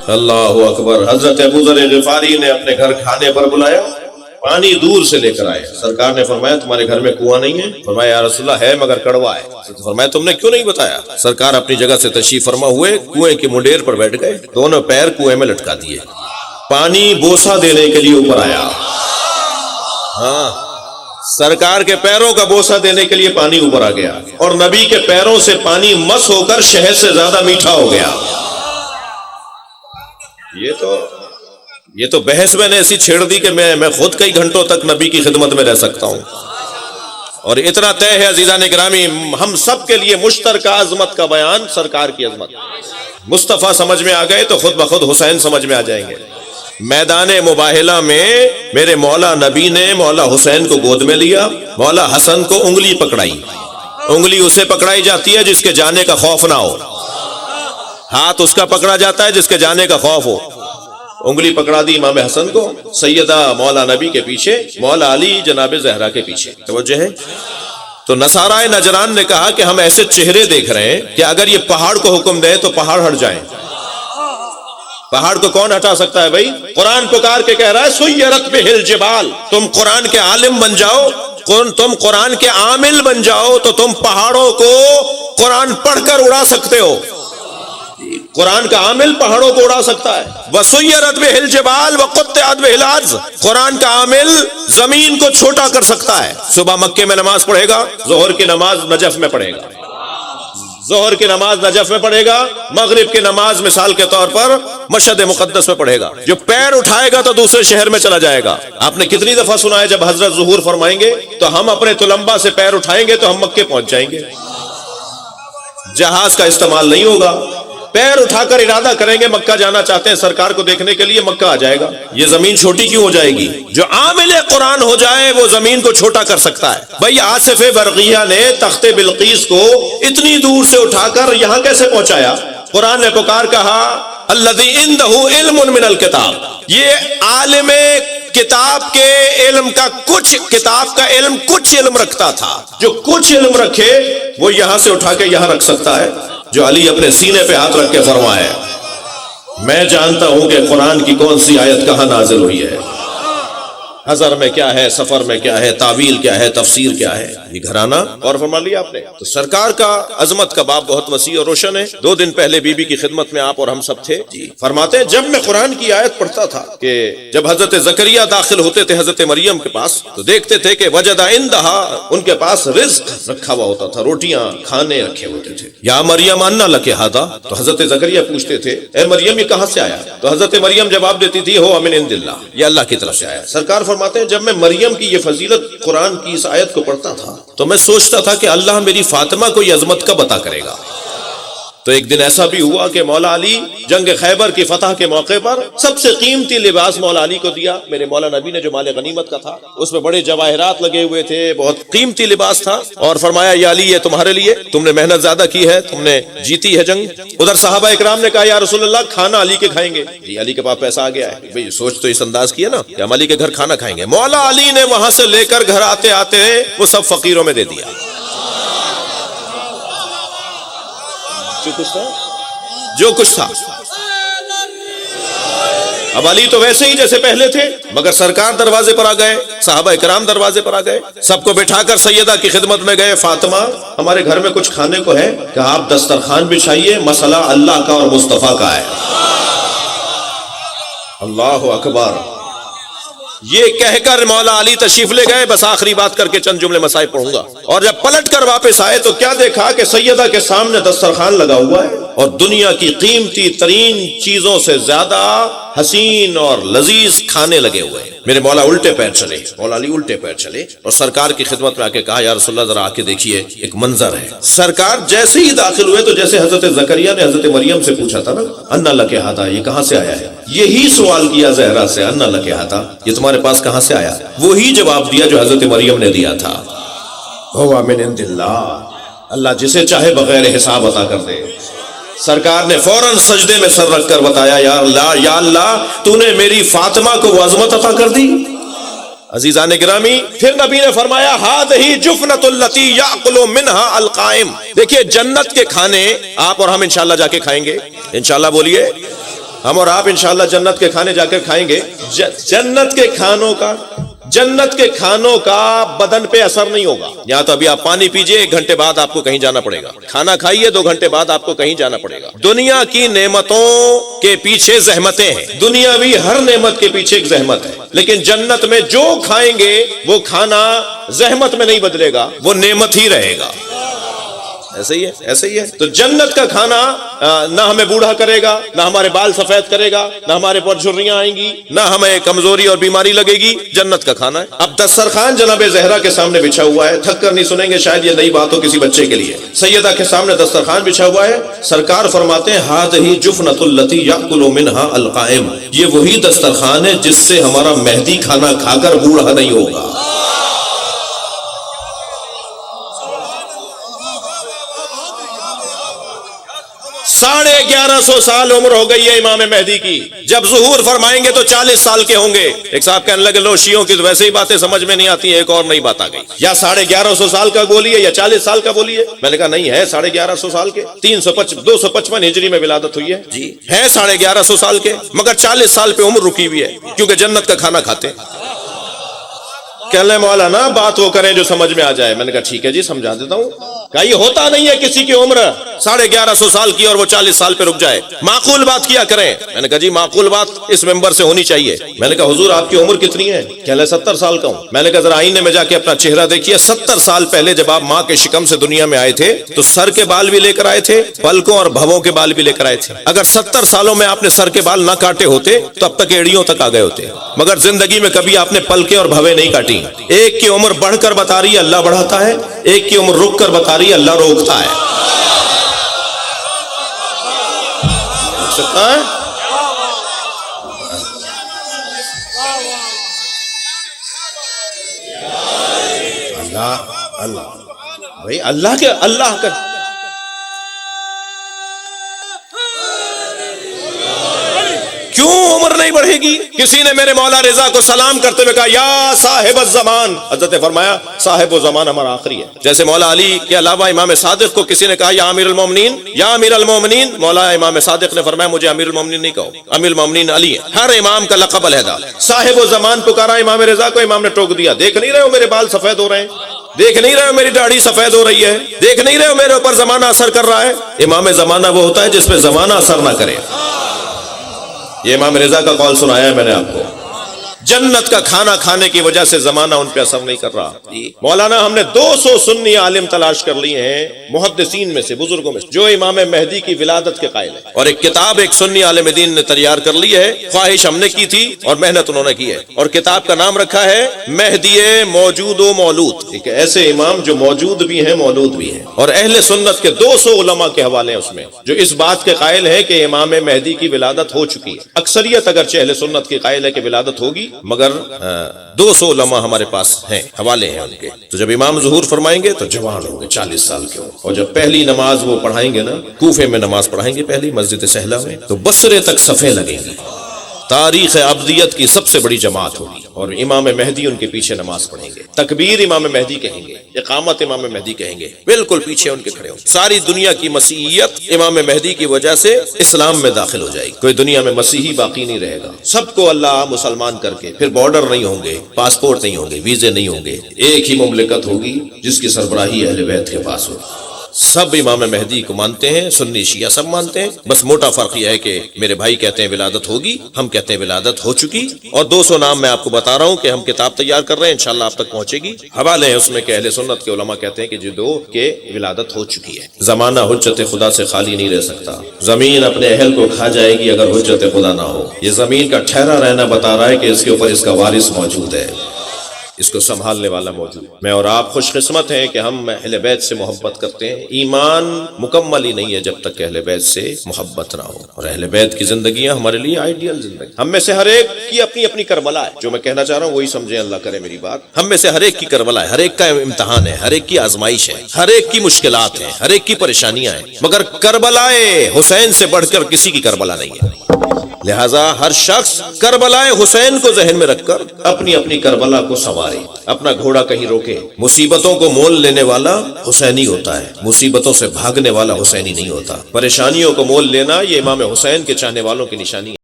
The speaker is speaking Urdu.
اللہ اکبر. حضرت ابو ذر غفاری نے اپنے گھر کھانے پر بلایا, پانی دور سے لے کر آئے. سرکار نے فرمایا تمہارے گھر میں کنواں نہیں ہے؟ فرمایا یا رسول اللہ ہے مگر کڑوا ہے. فرمایا تم نے کیوں نہیں بتایا؟ سرکار اپنی جگہ سے تشریف فرما ہوئے کنویں کی منڈیر پر بیٹھ گئے, دونوں پیر کنویں میں لٹکا دیے. پانی بوسہ دینے کے لیے اوپر آیا. ہاں, سرکار کے پیروں کا بوسہ دینے کے لیے پانی اوپر آ گیا, اور نبی کے پیروں سے پانی مس ہو کر شہد سے زیادہ میٹھا ہو گیا. یہ تو بحث میں نے ایسی چھیڑ دی کہ میں خود کئی گھنٹوں تک نبی کی خدمت میں رہ سکتا ہوں. اور اتنا طے ہے عزیزان گرامی, ہم سب کے لیے مشترکہ عظمت کا بیان, سرکار کی عظمت. مصطفیٰ سمجھ میں آ گئے تو خود بخود حسین سمجھ میں آ جائیں گے. میدان مباہلہ میں میرے مولا نبی نے مولا حسین کو گود میں لیا, مولا حسن کو انگلی پکڑائی. انگلی اسے پکڑائی جاتی ہے جس کے جانے کا خوف نہ ہو, ہاتھ اس کا پکڑا جاتا ہے جس کے جانے کا خوف ہو. انگلی پکڑا دی امام حسن کو, سیدہ مولا نبی کے پیچھے, مولا علی جناب زہرا کے پیچھے. توجہ ہے. تو نصارائے نجران نے کہا کہ ہم ایسے چہرے دیکھ رہے ہیں کہ اگر یہ پہاڑ کو حکم دے تو پہاڑ ہٹ جائیں. پہاڑ کو کون ہٹا سکتا ہے بھائی؟ قرآن پکار کے کہہ رہا ہے سیرت بہ الجبال. تم قرآن کے عالم بن جاؤ, تم قرآن کے عامل بن جاؤ تو تم پہاڑوں کو قرآن پڑھ کر اڑا سکتے ہو. قرآن کا عامل پہاڑوں کو اڑا سکتا ہے. وَسُيِّرَتْ بِهِ الْجِبَالُ وَقُطِّعَتْ بِهِ الْأَرْضُ. قرآن کا عامل زمین کو چھوٹا کر سکتا ہے. صبح مکے میں نماز پڑھے گا, ظہر کی نماز نجف میں پڑھے گا, ظہر کی نماز نجف میں پڑھے گا, مغرب کی نماز مثال کے طور پر مشہد مقدس میں پڑھے گا. جو پیر اٹھائے گا تو دوسرے شہر میں چلا جائے گا. آپ نے کتنی دفعہ سنا ہے جب حضرت ظہور فرمائیں گے تو ہم اپنے تلمبا سے پیر اٹھائیں گے تو ہم مکے پہنچ جائیں گے. جہاز کا استعمال نہیں ہوگا, پیر اٹھا کر ارادہ کریں گے مکہ جانا چاہتے ہیں سرکار کو دیکھنے کے لیے, مکہ آ جائے گا. یہ زمین چھوٹی کیوں ہو جائے گی؟ جو عامل قرآن ہو جائے وہ زمین کو چھوٹا کر سکتا ہے. بھائی آصف برقیہ نے تخت بلقیس کو اتنی دور سے اٹھا کر یہاں کیسے پہنچایا؟ قرآن نے پکار کہا الذی عندہ علم من الکتاب. یہ عالم کتاب کے علم کا کتاب کا علم کچھ علم رکھتا تھا. جو کچھ علم رکھے وہ یہاں سے اٹھا کے یہاں رکھ سکتا ہے. جو علی اپنے سینے پہ ہاتھ رکھ کے فرمائے میں جانتا ہوں کہ قرآن کی کون سی آیت کہاں نازل ہوئی ہے, حضر میں کیا ہے, سفر میں کیا ہے, تعویل کیا ہے, تفسیر کیا ہے. یہ گھرانہ اور فرما لیا آپ نے. تو سرکار کا عظمت کا باب بہت وسیع اور روشن ہے. 2 دن پہلے بی بی کی خدمت میں آپ اور ہم سب تھے. جی فرماتے ہیں جب میں قرآن کی آیت پڑھتا تھا کہ جب حضرت زکریا داخل ہوتے تھے حضرت مریم کے پاس تو دیکھتے تھے کہ وجد عندہا, ان کے پاس رزق رکھا ہوا ہوتا تھا, روٹیاں کھانے رکھے ہوتے تھے. یا مریم انا لک ھذا, تو حضرت زکریا پوچھتے تھے اے مریم یہ کہاں سے آیا؟ تو حضرت مریم جواب دیتی تھی ہو من عند اللہ, یہ اللہ کی طرف سے آیا. سرکار فرماتے ہیں جب میں مریم کی یہ فضیلت قرآن کی اس آیت کو پڑھتا تھا تو میں سوچتا تھا کہ اللہ میری فاطمہ کو یہ عظمت کب عطا کرے گا. تو ایک دن ایسا بھی ہوا کہ مولا علی جنگ خیبر کی فتح کے موقع پر سب سے قیمتی لباس مولا علی کو دیا. میرے مولا نبی نے جو مال غنیمت کا تھا اس میں بڑے جواہرات لگے ہوئے تھے, بہت قیمتی لباس تھا, اور فرمایا یا علی یہ تمہارے لیے, تم نے محنت زیادہ کی ہے, تم نے جیتی ہے جنگ. ادھر صحابہ اکرام نے کہا یا رسول اللہ کھانا علی کے کھائیں گے. یہ علی کے پاس پیسہ آ گیا ہے. بھئی سوچ تو اس انداز کی ہے نا کہ ہم علی کے گھر کھانا کھائیں گے. مولا علی نے وہاں سے لے کر گھر آتے آتے وہ سب فقیروں میں دے دیا. جو کچھ تھا. اب علی تو ویسے ہی جیسے پہلے تھے, مگر سرکار دروازے پر آ گئے, صحابہ کرام دروازے پر آ گئے, سب کو بٹھا کر سیدہ کی خدمت میں گئے. فاطمہ ہمارے گھر میں کچھ کھانے کو ہے کہ آپ دسترخوان بچھائیے, مسئلہ اللہ کا اور مصطفیٰ کا ہے. اللہ اکبر. یہ کہہ کر مولا علی تشریف لے گئے. بس آخری بات کر کے چند جملے مسائل پڑھوں گا. اور جب پلٹ کر واپس آئے تو کیا دیکھا کہ سیدہ کے سامنے دسترخوان لگا ہوا ہے اور دنیا کی قیمتی ترین چیزوں سے زیادہ حسین اور لذیذ کھانے لگے ہوئے. میرے مولا الٹے پیر چلے, مولا علی الٹے پیر چلے اور سرکار کی خدمت میں آ کے کہا یا رسول اللہ ذرا آ کے دیکھیے ایک منظر ہے. سرکار جیسے ہی داخل ہوئے تو جیسے حضرت زکریا نے حضرت مریم سے پوچھا تھا نا انا لک ھذا, یہ کہاں سے آیا ہے, یہی سوال کیا زہرا سے انا لک ھذا, یہ تمہارے پاس کہاں سے آیا. وہی جواب دیا جو حضرت مریم نے دیا تھا, ہوا من عند اللہ, اللہ جسے چاہے بغیر حساب عطا کر دے. سرکار نے فوراً سجدے میں سر رکھ کر بتایا یا اللہ تو نے میری فاطمہ کو وہ عظمت عطا کر دی. عزیزان گرامی, پھر نبی نے فرمایا ہذہ جفنۃ التی یاکل منھا القائم. دیکھیے جنت کے کھانے آپ اور ہم انشاءاللہ جا کے کھائیں گے, انشاءاللہ بولیے. ہم اور آپ انشاءاللہ جنت کے کھانے جا کر کھائیں گے. جنت کے کھانوں کا بدن پہ اثر نہیں ہوگا. یا تو ابھی آپ پانی پیجئے، 1 گھنٹے بعد آپ کو کہیں جانا پڑے گا. کھانا کھائیے، 2 گھنٹے بعد آپ کو کہیں جانا پڑے گا. دنیا کی نعمتوں کے پیچھے زحمتیں ہیں، دنیاوی ہر نعمت کے پیچھے ایک زحمت ہے. لیکن جنت میں جو کھائیں گے وہ کھانا زحمت میں نہیں بدلے گا، وہ نعمت ہی رہے گا. ایسے ہی ہے. تو جنت کا کھانا نہ ہمیں بوڑھا کرے گا، نہ ہمارے بال سفید کرے گا، نہ ہمارے پر جھریاں آئیں گی، نہ ہمیں کمزوری اور بیماری لگے گی. جنت کا کھانا ہے. اب دسترخوان جناب زہرا کے سامنے بچھا ہوا ہے. تھک کر نہیں سنیں گے، شاید یہ نئی بات ہو کسی بچے کے لیے. سیدہ کے سامنے دسترخوان بچھا ہوا ہے. سرکار فرماتے ہیں ہذہ جفنۃ التی یاکل منھا القائم. یہ وہی دسترخوان ہے جس سے ہمارا مہدی کھانا کھا کر بوڑھا نہیں ہوگا. 1150 سال عمر ہو گئی ہے امام مہدی کی. جب ظہور فرمائیں گے تو 40 سال کے ہوں گے. ایک صاحب کہنے لگے لو شیعوں کی تو ویسے ہی باتیں سمجھ میں نہیں آتی ہیں، ایک اور نئی بات آ گئی. یا 1150 سال کا بولیے یا 40 سال کا بولیے. میں نے کہا نہیں ہے 1150 سال کے. 255 ہجری میں ولادت ہوئی ہے جی، ہے 1150 سال کے، مگر 40 سال پہ عمر رکی ہوئی ہے کیونکہ جنت کا کھانا کھاتے ہیں. کہنے مولانا بات وہ کریں جو سمجھ میں آ جائے. میں نے کہا ٹھیک ہے جی سمجھا دیتا ہوں. کہا یہ ہوتا نہیں ہے کسی کی عمر 1150 سال کی اور وہ 40 سال پہ رک جائے. معقول بات کیا کریں. میں نے کہا جی معقول بات اس ممبر سے ہونی چاہیے. میں نے کہا حضور آپ کی عمر کتنی ہے؟ کہہ لے 70 سال کا ہوں. میں نے کہا ذرا آئینے میں جا کے اپنا چہرہ دیکھیے. 70 سال پہلے جب آپ ماں کے شکم سے دنیا میں آئے تھے تو سر کے بال بھی لے کر آئے تھے، پلکوں اور بھووں کے بال بھی لے کر آئے تھے. اگر 70 سالوں میں آپ نے سر کے بال نہ کاٹے ہوتے تو اب تک ایڑیوں تک آ گئے ہوتے. مگر زندگی میں کبھی آپ نے پلکیں اور بھویں نہیں کاٹی. ایک کی عمر بڑھ کر بتا رہی ہے اللہ بڑھاتا ہے، ایک کی عمر رک کر بتا رہی ہے اللہ روکتا ہے. سکتا ہے اللہ بھائی اللہ کا کیوں عمر نہیں بڑھے گی؟ کسی نے میرے مولا رضا کو سلام کرتے ہوئے کہا یا صاحب الزمان. حضرت نے فرمایا صاحب الزمان ہمارا آخری ہے. جیسے مولا علی کے علاوہ امام صادق کو کسی نے کہا یا امیر المومنین، یا امیر المومنین، مولا امام صادق نے فرمایا مجھے امیر المومنین نہیں کہو، امیر المومنین علی ہے. ہر امام کا لقب علیحدہ. صاحب الزمان پکارا امام رضا کو، امام نے ٹوک دیا دیکھ نہیں رہے ہو میرے بال سفید ہو رہے ہیں، دیکھ نہیں رہے ہو میری داڑھی سفید ہو رہی ہے، دیکھ نہیں رہے ہو میرے اوپر زمانہ اثر کر رہا ہے. امام زمانہ وہ ہوتا ہے جس پہ زمانہ اثر نہ کرے. یہ امام رضا کا قول سنایا ہے میں نے آپ کو. جنت کا کھانا کھانے کی وجہ سے زمانہ ان پہ اثر نہیں کر رہا. مولانا ہم نے 200 سنی عالم تلاش کر لیے ہیں محدثین میں سے، بزرگوں میں سے، جو امام مہدی کی ولادت کے قائل ہیں. اور ایک کتاب ایک سنی عالم دین نے تیار کر لی ہے. خواہش ہم نے کی تھی اور محنت انہوں نے کی ہے. اور کتاب کا نام رکھا ہے مہدی موجود و مولود. ایک ایسے امام جو موجود بھی ہیں مولود بھی ہیں. اور اہل سنت کے 200 علماء کے حوالے ہیں اس میں جو اس بات کے قائل ہیں کہ امام مہدی کی ولادت ہو چکی ہے. اکثریت اگرچہ اہل سنت کی قائل ہے کہ ولادت ہوگی، مگر 200 علماء ہمارے پاس ہیں، حوالے ہیں ان کے. تو جب امام ظہور فرمائیں گے تو جوان ہوں گے، 40 سال کے ہوں. اور جب پہلی نماز وہ پڑھائیں گے نا، کوفے میں نماز پڑھائیں گے پہلی مسجد سہلہ میں، تو بصرے تک صفیں لگیں گی. تاریخ ابدیت کی سب سے بڑی جماعت ہوگی اور امام مہدی ان کے پیچھے نماز پڑھیں گے. تکبیر امام مہدی کہیں گے، اقامت امام مہدی کہیں گے، بالکل پیچھے ان کے کھڑے ہوں. ساری دنیا کی مسیحیت امام مہدی کی وجہ سے اسلام میں داخل ہو جائے گی. کوئی دنیا میں مسیحی باقی نہیں رہے گا. سب کو اللہ مسلمان کر کے پھر بارڈر نہیں ہوں گے، پاسپورٹ نہیں ہوں گے، ویزے نہیں ہوں گے. ایک ہی مملکت ہوگی جس کی سربراہی اہل بیت کے پاس ہوگی. سب امام مہدی کو مانتے ہیں، سنی شیعہ سب مانتے ہیں. بس موٹا فرق یہ ہے کہ میرے بھائی کہتے ہیں ولادت ہوگی، ہم کہتے ہیں ولادت ہو چکی. اور 200 نام میں آپ کو بتا رہا ہوں کہ ہم کتاب تیار کر رہے ہیں، انشاءاللہ آپ تک پہنچے گی. حوالے ہیں اس میں کہ اہل سنت کے علماء کہتے ہیں کہ جو دو کہ ولادت ہو چکی ہے. زمانہ حجت خدا سے خالی نہیں رہ سکتا. زمین اپنے اہل کو کھا جائے گی اگر حجت خدا نہ ہو. یہ زمین کا ٹھہرا رہنا بتا رہا ہے کہ اس کے اوپر اس کا وارث موجود ہے، اس کو سنبھالنے والا موجود. میں اور آپ خوش قسمت ہیں کہ ہم اہل بیت سے محبت کرتے ہیں. ایمان مکمل ہی نہیں ہے جب تک کہ اہل بیت سے محبت نہ ہو. اور اہل بیت کی زندگیاں ہمارے لیے آئیڈیل زندگی. ہم میں سے ہر ایک کی اپنی اپنی کربلا ہے. جو میں کہنا چاہ رہا ہوں وہی سمجھیں، اللہ کرے میری بات. ہم میں سے ہر ایک کی کربلا ہے، ہر ایک کا امتحان ہے، ہر ایک کی آزمائش ہے، ہر ایک کی مشکلات ہیں، ہر ایک کی پریشانیاں ہیں. مگر کربلا حسین سے بڑھ کر کسی کی کربلا نہیں ہے. لہذا ہر شخص کربلائے حسین کو ذہن میں رکھ کر اپنی اپنی کربلا کو سنوارے، اپنا گھوڑا کہیں روکے۔ مصیبتوں کو مول لینے والا حسینی ہوتا ہے، مصیبتوں سے بھاگنے والا حسینی نہیں ہوتا۔ پریشانیوں کو مول لینا یہ امام حسین کے چاہنے والوں کی نشانی ہے۔